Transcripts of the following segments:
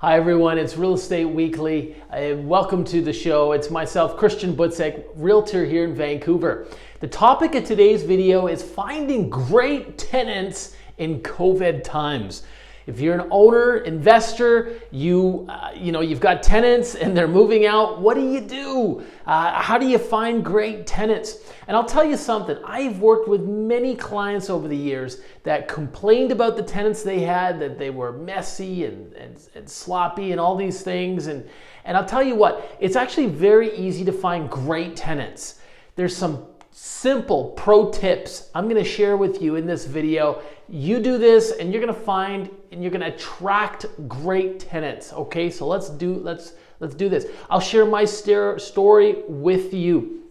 Hi everyone, it's Real Estate Weekly. Welcome to the show. It's myself, Christian Butzek, Realtor here in Vancouver. The topic of today's video is finding great tenants in COVID times. If you're an owner, investor, you've got tenants and they're moving out, what do you do? How do you find great tenants? And I'll tell you something, I've worked with many clients over the years that complained about the tenants they had, that they were messy and sloppy and all these things. And I'll tell you what, it's actually very easy to find great tenants. There's some simple pro tips I'm going to share with you in this video. You do this and you're going to find and you're going to attract great tenants. Okay, so let's do this. I'll share my story with you.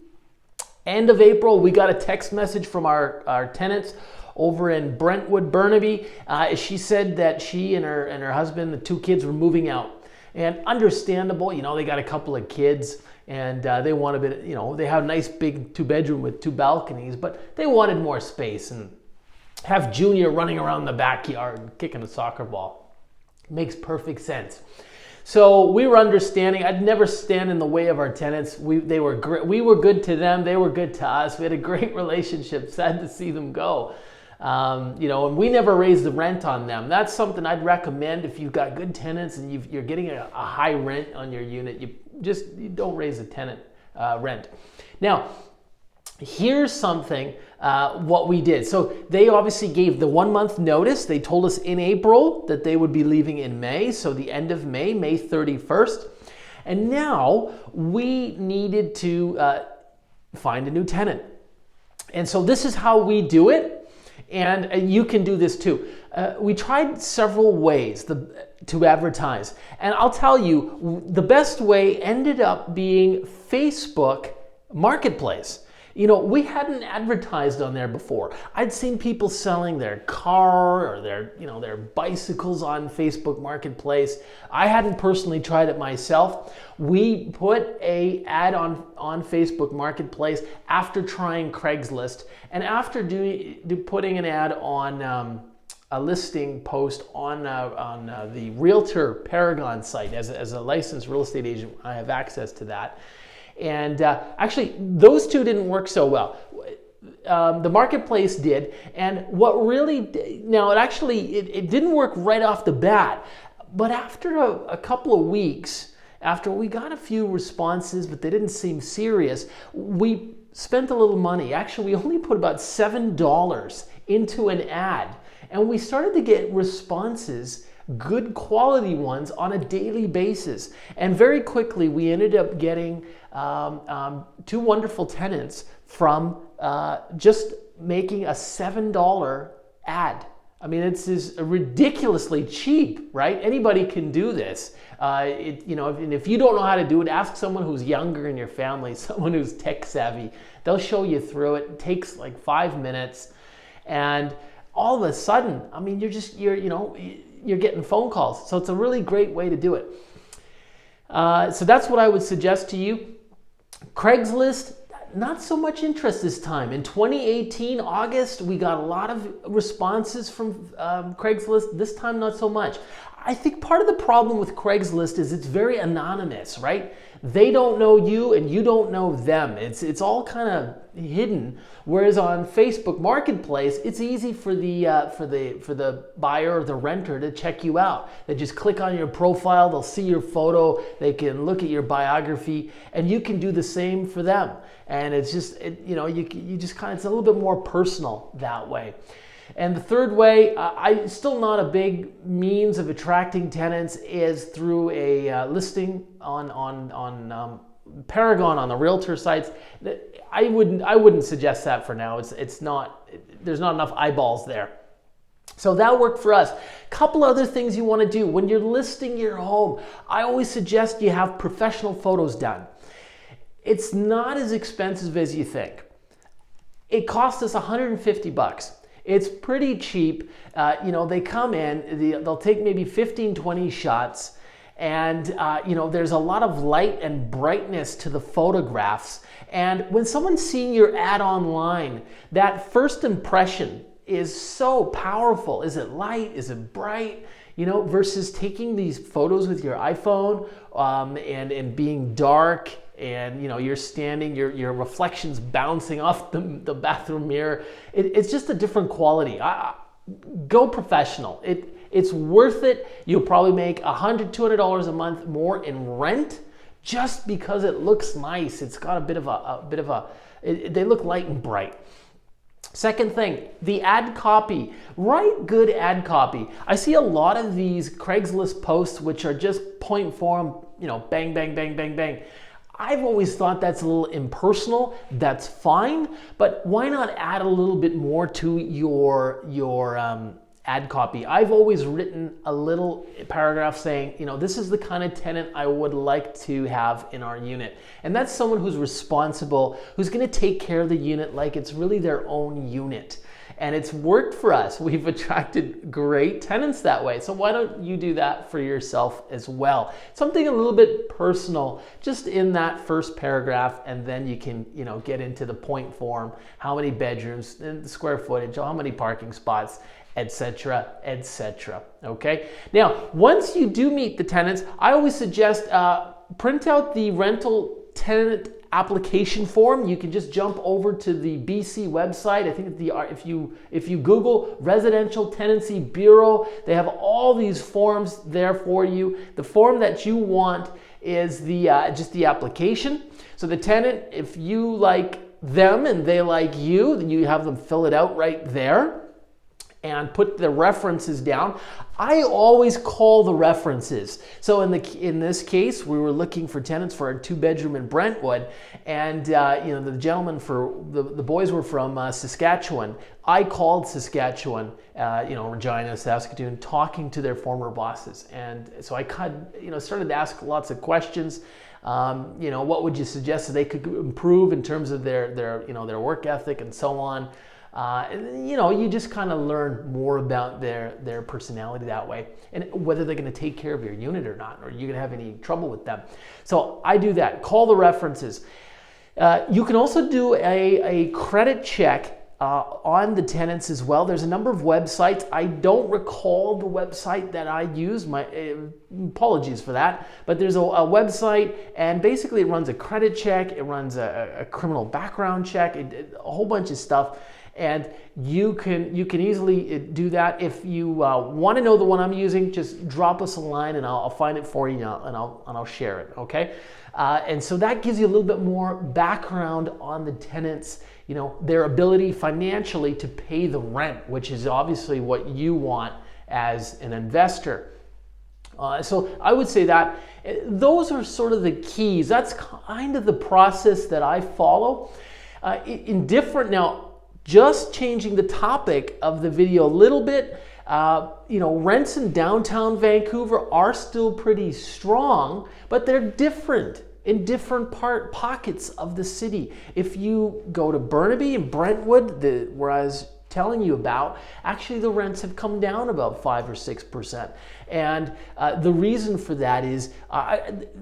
End of April, we got a text message from our tenants over in Brentwood, Burnaby. She said that she and her husband, the two kids, were moving out. And understandable, they got a couple of kids and they want a bit, they have a nice big 2-bedroom with 2 balconies, but they wanted more space and have Junior running around the backyard kicking a soccer ball. Makes perfect sense. So we were understanding. I'd never stand in the way of our tenants. They were great. We were good to them. They were good to us. We had a great relationship. Sad to see them go. And we never raised the rent on them. That's something I'd recommend if you've got good tenants and you're getting a high rent on your unit. You don't raise the tenant rent. Now, here's something what we did. So they obviously gave the 1 month notice. They told us in April that they would be leaving in May. So the end of May, May 31st. And now we needed to find a new tenant. And so this is how we do it. And you can do this too. We tried several ways to advertise. And I'll tell you, the best way ended up being Facebook Marketplace. We hadn't advertised on there before. I'd seen people selling their car or their bicycles on Facebook Marketplace. I hadn't personally tried it myself. We put an ad on Facebook Marketplace after trying Craigslist and after putting an ad on a listing post on the Realtor Paragon site. As a licensed real estate agent, I have access to that. And actually, those two didn't work so well. The marketplace did, and what really it didn't work right off the bat. But after a couple of weeks, after we got a few responses, but they didn't seem serious, we spent a little money. Actually, we only put about $7 into an ad, and we started to get responses, good quality ones, on a daily basis. And very quickly, we ended up getting 2 wonderful tenants from just making a $7 ad. I mean, it's ridiculously cheap, right? Anybody can do this. And if you don't know how to do it, ask someone who's younger in your family, someone who's tech savvy. They'll show you through it. It takes like 5 minutes, and all of a sudden, I mean, you're getting phone calls. So it's a really great way to do it. So that's what I would suggest to you. Craigslist, not so much interest this time. In 2018, August, we got a lot of responses from Craigslist. This time, not so much. I think part of the problem with Craigslist is it's very anonymous, right? They don't know you and you don't know them. It's all kind of hidden. Whereas on Facebook Marketplace, it's easy for the buyer or the renter to check you out. They just click on your profile, they'll see your photo, they can look at your biography, and you can do the same for them. And it's just you just kind of, it's a little bit more personal that way. And the third way, I'm still not a big means of attracting tenants, is through a listing on Paragon, on the Realtor sites. I wouldn't suggest that for now. There's not enough eyeballs there. So that worked for us. Couple other things you want to do when you're listing your home. I always suggest you have professional photos done. It's not as expensive as you think. It cost us $150. It's pretty cheap. They come in, they'll take maybe 15, 20 shots, and there's a lot of light and brightness to the photographs. And when someone's seeing your ad online, that first impression is so powerful. Is it light? Is it bright? versus taking these photos with your iPhone and being dark, and you're standing, your reflections bouncing off the bathroom mirror. It's just a different quality. Go professional. It's worth it. You'll probably make $100-$200 a month more in rent just because it looks nice. It's got a bit of a they look light and bright. Second thing, the ad copy. Write good ad copy. I see a lot of these Craigslist posts which are just point form, bang, bang, bang, bang, bang. I've always thought that's a little impersonal. That's fine, but why not add a little bit more to your ad copy? I've always written a little paragraph saying, this is the kind of tenant I would like to have in our unit. And that's someone who's responsible, who's going to take care of the unit like it's really their own unit. And it's worked for us. We've attracted great tenants that way. So why don't you do that for yourself as well? Something a little bit personal, just in that first paragraph, and then you can, get into the point form, how many bedrooms, and the square footage, how many parking spots, etc., etc. Okay. Now, once you do meet the tenants, I always suggest print out the rental tenant application form. You can just jump over to the BC website. I think if you Google Residential Tenancy Bureau, they have all these forms there for you. The form that you want is just the application. So the tenant, if you like them and they like you, then you have them fill it out right there and put the references down. I always call the references. So in this case, we were looking for tenants for a 2-bedroom in Brentwood, and the gentleman the boys were from Saskatchewan. I called Saskatchewan, Regina, Saskatoon, talking to their former bosses, and so I started to ask lots of questions. What would you suggest that they could improve in terms of their work ethic and so on. You just kind of learn more about their personality that way, and whether they're going to take care of your unit or not, or you're going to have any trouble with them. So I do that. Call the references. You can also do a credit check on the tenants as well. There's a number of websites. I don't recall the website that I use. My apologies for that. But there's a website, and basically it runs a credit check. It runs a criminal background check. A whole bunch of stuff. And you can easily do that. If you want to know the one I'm using, just drop us a line and I'll find it for you, and I'll share it. Okay, and so that gives you a little bit more background on the tenants, their ability financially to pay the rent, which is obviously what you want as an investor. So I would say that those are sort of the keys. That's kind of the process that I follow. Now, just changing the topic of the video a little bit, rents in downtown Vancouver are still pretty strong, but they're different in different pockets of the city. If you go to Burnaby and Brentwood, where I was telling you about, actually the rents have come down about 5 or 6%. And the reason for that is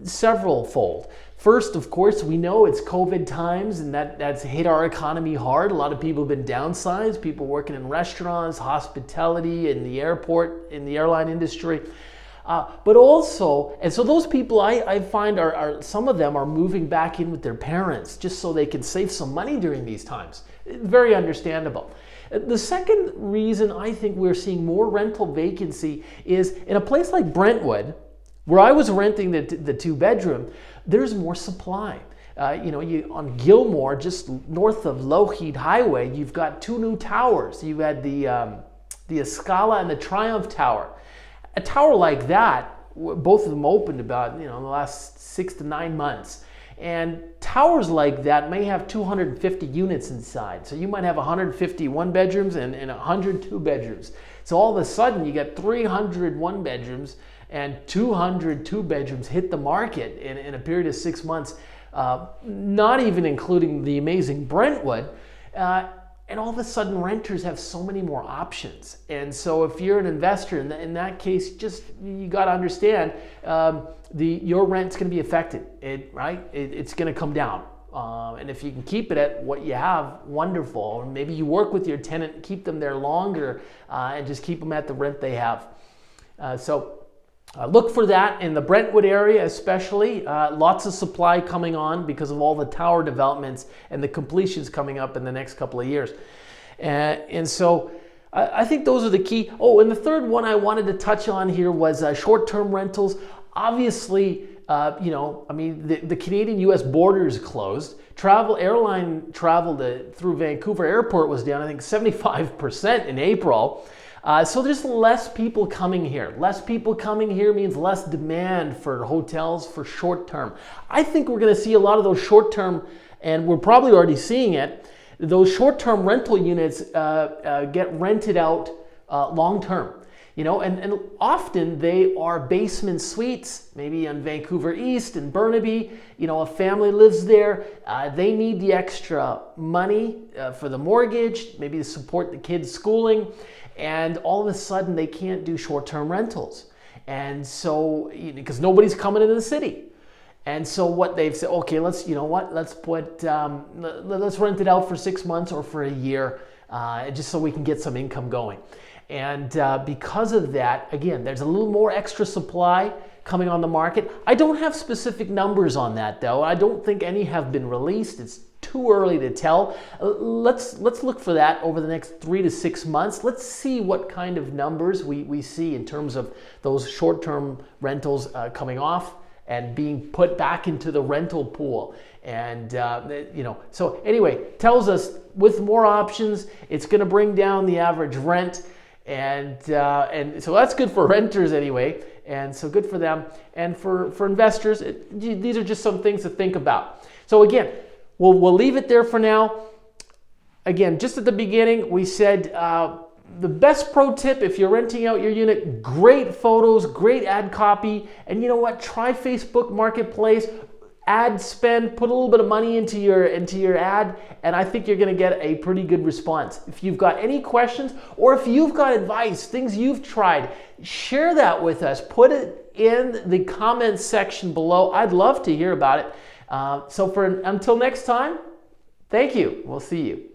several-fold. First, of course, we know it's COVID times, and that's hit our economy hard. A lot of people have been downsized, people working in restaurants, hospitality, in the airport, in the airline industry. But also, and so those people I find are some of them are moving back in with their parents just so they can save some money during these times. Very understandable. The second reason I think we're seeing more rental vacancy is in a place like Brentwood, where I was renting the 2-bedroom, there's more supply. On Gilmore, just north of Lougheed Highway, you've got 2 new towers. You've had the Escala and the Triumph Tower. A tower like that, both of them opened about in the last 6 to 9 months. And towers like that may have 250 units inside. So you might have 150 1-bedrooms and 100 2-bedrooms. So all of a sudden you got 300 1-bedrooms and 200 2-bedrooms hit the market in a period of 6 months, not even including the amazing Brentwood. And all of a sudden renters have so many more options. And so if you're an investor in that case, you got to understand your rent's going to be affected, right? It's going to come down. And if you can keep it at what you have, wonderful. Or maybe you work with your tenant, keep them there longer, and just keep them at the rent they have. Look for that in the Brentwood area especially. Lots of supply coming on because of all the tower developments and the completions coming up in the next couple of years. And so I think those are the key. Oh, and the third one I wanted to touch on here was short-term rentals. Obviously, the Canadian-U.S. border is closed. Airline travel through Vancouver Airport was down, I think, 75% in April. So there's less people coming here. Less people coming here means less demand for hotels for short term. I think we're going to see a lot of those short term, and we're probably already seeing it, those short term rental units get rented out long term. And often they are basement suites, maybe on Vancouver East and Burnaby. A family lives there. They need the extra money for the mortgage, maybe to support the kids' schooling. And all of a sudden they can't do short-term rentals. And so, because nobody's coming into the city. And so what they've said, okay, let's rent it out for 6 months or for a year, just so we can get some income going. And because of that, again, there's a little more extra supply coming on the market. I don't have specific numbers on that though. I don't think any have been released. It's too early to tell. Let's look for that over the next 3 to 6 months. Let's see what kind of numbers we see in terms of those short-term rentals coming off and being put back into the rental pool. And so anyway, tells us with more options, it's going to bring down the average rent. And so that's good for renters anyway, and so good for them. And for investors, these are just some things to think about. So again, we'll leave it there for now. Again, just at the beginning, we said the best pro tip if you're renting out your unit, great photos, great ad copy, and you know what? Try Facebook Marketplace. Ad spend, put a little bit of money into your ad, and I think you're going to get a pretty good response. If you've got any questions, or if you've got advice, things you've tried, share that with us. Put it in the comments section below. I'd love to hear about it. Until next time, thank you. We'll see you.